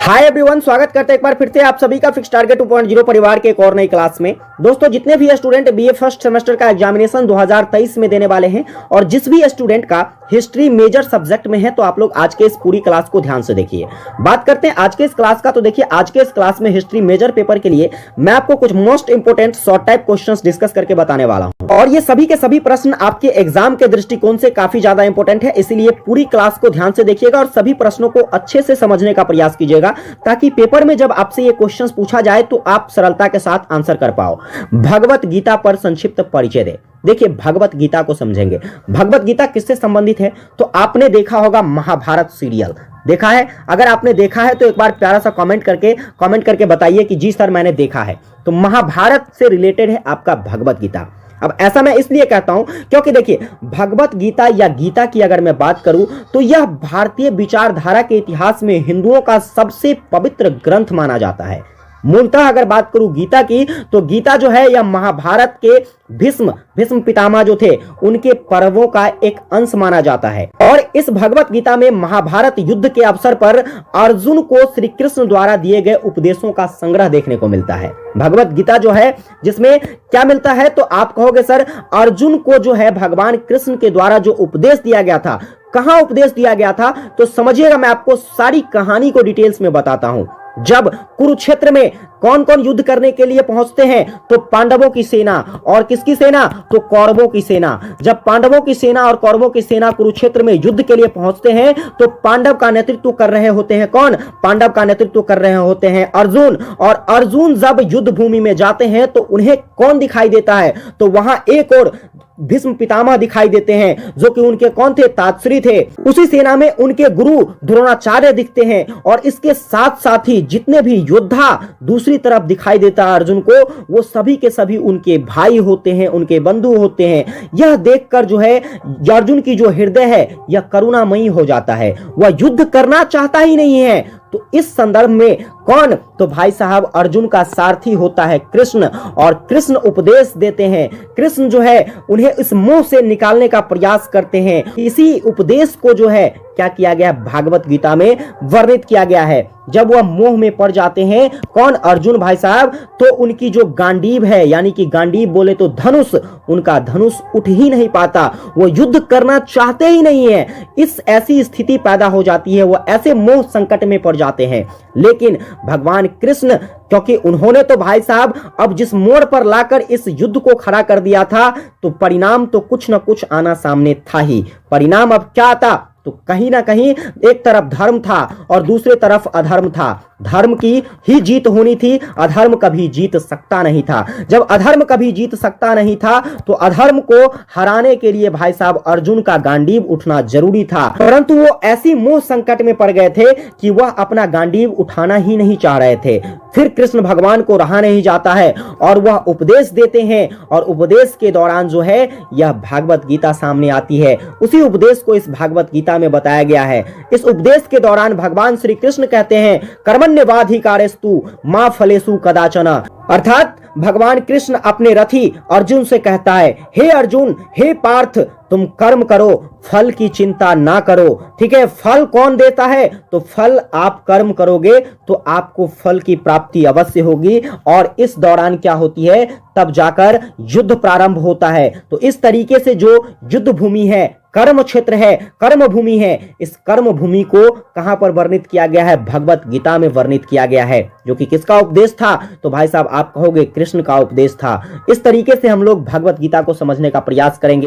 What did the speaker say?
Hi everyone, स्वागत करते हैं एक बार फिर से आप सभी का फिक्स टारगेट 2.0 परिवार के एक और नई क्लास में। दोस्तों, जितने भी स्टूडेंट बीए फर्स्ट सेमेस्टर का एग्जामिनेशन 2023 में देने वाले हैं और जिस भी स्टूडेंट का हिस्ट्री मेजर सब्जेक्ट में है, तो आप लोग आज के इस पूरी क्लास को ध्यान से देखिए। बात करते हैं आज के इस क्लास का, तो देखिए आज के इस क्लास में हिस्ट्री मेजर पेपर के लिए मैं आपको कुछ most important short type questions discuss करके बताने वाला हूं और ये सभी के सभी प्रश्न आपके एग्जाम के दृष्टिकोण से काफी ज्यादा इंपॉर्टेंट है, इसीलिए पूरी क्लास को ध्यान से देखिएगा और सभी प्रश्नों को अच्छे से समझने का प्रयास कीजिएगा ताकि पेपर में जब आपसे ये क्वेश्चंस पूछा जाए तो आप सरलता के साथ आंसर कर पाओ। भगवत गीता पर संक्षिप्त परिचय दे। देखिए, भगवत गीता को समझेंगे। भगवत गीता किससे संबंधित है? तो आपने देखा होगा महाभारत सीरियल देखा है। अगर आपने देखा है तो एक बार प्यारा सा कमेंट करके बताइए कि जी सर मैंने देखा है। तो महाभारत से रिलेटेड है आपका भगवत गीता। अब ऐसा मैं इसलिए कहता हूं क्योंकि देखिए, भगवत गीता या गीता की अगर मैं बात करूं तो यह भारतीय विचारधारा के इतिहास में हिंदुओं का सबसे पवित्र ग्रंथ माना जाता है। मूलतः अगर बात करूं गीता की, तो गीता जो है यह महाभारत के भीष्म पितामह जो थे उनके पर्वों का एक अंश माना जाता है। और इस भगवत गीता में महाभारत युद्ध के अवसर पर अर्जुन को श्री कृष्ण द्वारा दिए गए उपदेशों का संग्रह देखने को मिलता है। भगवत गीता जो है जिसमें क्या मिलता है, तो आप कहोगे सर अर्जुन को जो है भगवान कृष्ण के द्वारा जो उपदेश दिया गया था, कहां उपदेश दिया गया था? तो समझिएगा, मैं आपको सारी कहानी को डिटेल्स में बताता हूं। जब कुरुक्षेत्र में कौन कौन युद्ध करने के लिए पहुंचते हैं, तो पांडवों की सेना और किसकी सेना? तो कौरवों की सेना। जब पांडवों की सेना और कौरवों की सेना कुरुक्षेत्र में युद्ध के लिए पहुंचते हैं, तो पांडव का नेतृत्व कर रहे होते हैं कौन? पांडव का नेतृत्व कर रहे होते हैं अर्जुन। और अर्जुन जब युद्ध भूमि में जाते हैं तो उन्हें कौन दिखाई देता है? तो वहां एक और भीष्म पितामह दिखाई देते हैं जो कि उनके कौन थे? तातश्री थे। उसी सेना में उनके गुरु द्रोणाचार्य दिखते हैं और इसके साथ साथ ही जितने भी योद्धा दूसरी तरफ दिखाई देता है अर्जुन को, वो सभी के सभी उनके भाई होते हैं, उनके बंधु होते हैं। यह देखकर जो है अर्जुन की जो हृदय है यह करुणामयी हो जाता है, वह युद्ध करना चाहता ही नहीं है। तो इस संदर्भ में कौन? तो भाई साहब अर्जुन का सारथी होता है कृष्ण, और कृष्ण उपदेश देते हैं। कृष्ण जो है उन्हें इस मोह से निकालने का प्रयास करते हैं। इसी उपदेश को जो है क्या किया गया? भागवत गीता में वर्णित किया गया है। जब वह मोह में पड़ जाते हैं कौन? अर्जुन भाई साहब, तो उनकी जो गांडीव है, यानी कि गांडीव बोले तो धनुष, उनका धनुष उठ ही नहीं पाता, वो युद्ध करना चाहते ही नहीं है। इस ऐसी स्थिति पैदा हो जाती है, वो ऐसे मोह संकट में पड़ जाते हैं। लेकिन भगवान कृष्ण, क्योंकि उन्होंने तो भाई साहब अब जिस मोड़ पर लाकर इस युद्ध को खड़ा कर दिया था, तो परिणाम तो कुछ ना कुछ आना सामने था ही। परिणाम अब क्या आता? तो कहीं ना कहीं एक तरफ धर्म था और दूसरे तरफ अधर्म था। धर्म की ही जीत होनी थी, अधर्म कभी जीत सकता नहीं था। जब अधर्म कभी जीत सकता नहीं था, तो अधर्म को हराने के लिए भाई साहब अर्जुन का गांडीव उठना जरूरी था। परंतु वो ऐसी मोह संकट में पड़ गए थे कि वह अपना गांडीव उठाना ही नहीं चाह रहे थे। फिर कृष्ण भगवान को रहा नहीं जाता है और वह उपदेश देते हैं, और उपदेश के दौरान जो है यह भागवत गीता सामने आती है। उसी उपदेश को इस भागवत गीता में बताया गया है। इस उपदेश के दौरान भगवान श्री कृष्ण कहते हैं, कर्मण्यवाधिकारस्तु मा फलेषु कदाचन। अर्थात भगवान कृष्ण अपने रथी अर्जुन से कहता है, हे अर्जुन, हे पार्थ, तुम कर्म करो, फल की चिंता ना करो। ठीक है, फल कौन देता है? तो फल आप कर्म करोगे तो आपको फल की प्राप्ति अवश्य होगी। और इस दौरान क्या होती है? तब जाकर युद्ध प्रारंभ होता है। तो इस तरीके से जो युद्ध भूमि है, कर्म क्षेत्र है, कर्म भूमि है, इस कर्म भूमि को कहां पर वर्णित किया गया है? भगवत गीता में वर्णित किया गया है। जो कि किसका उपदेश था? तो भाई साहब आप कहोगे कृष्ण का उपदेश था। इस तरीके से हम लोग भगवत गीता को समझने का प्रयास करेंगे।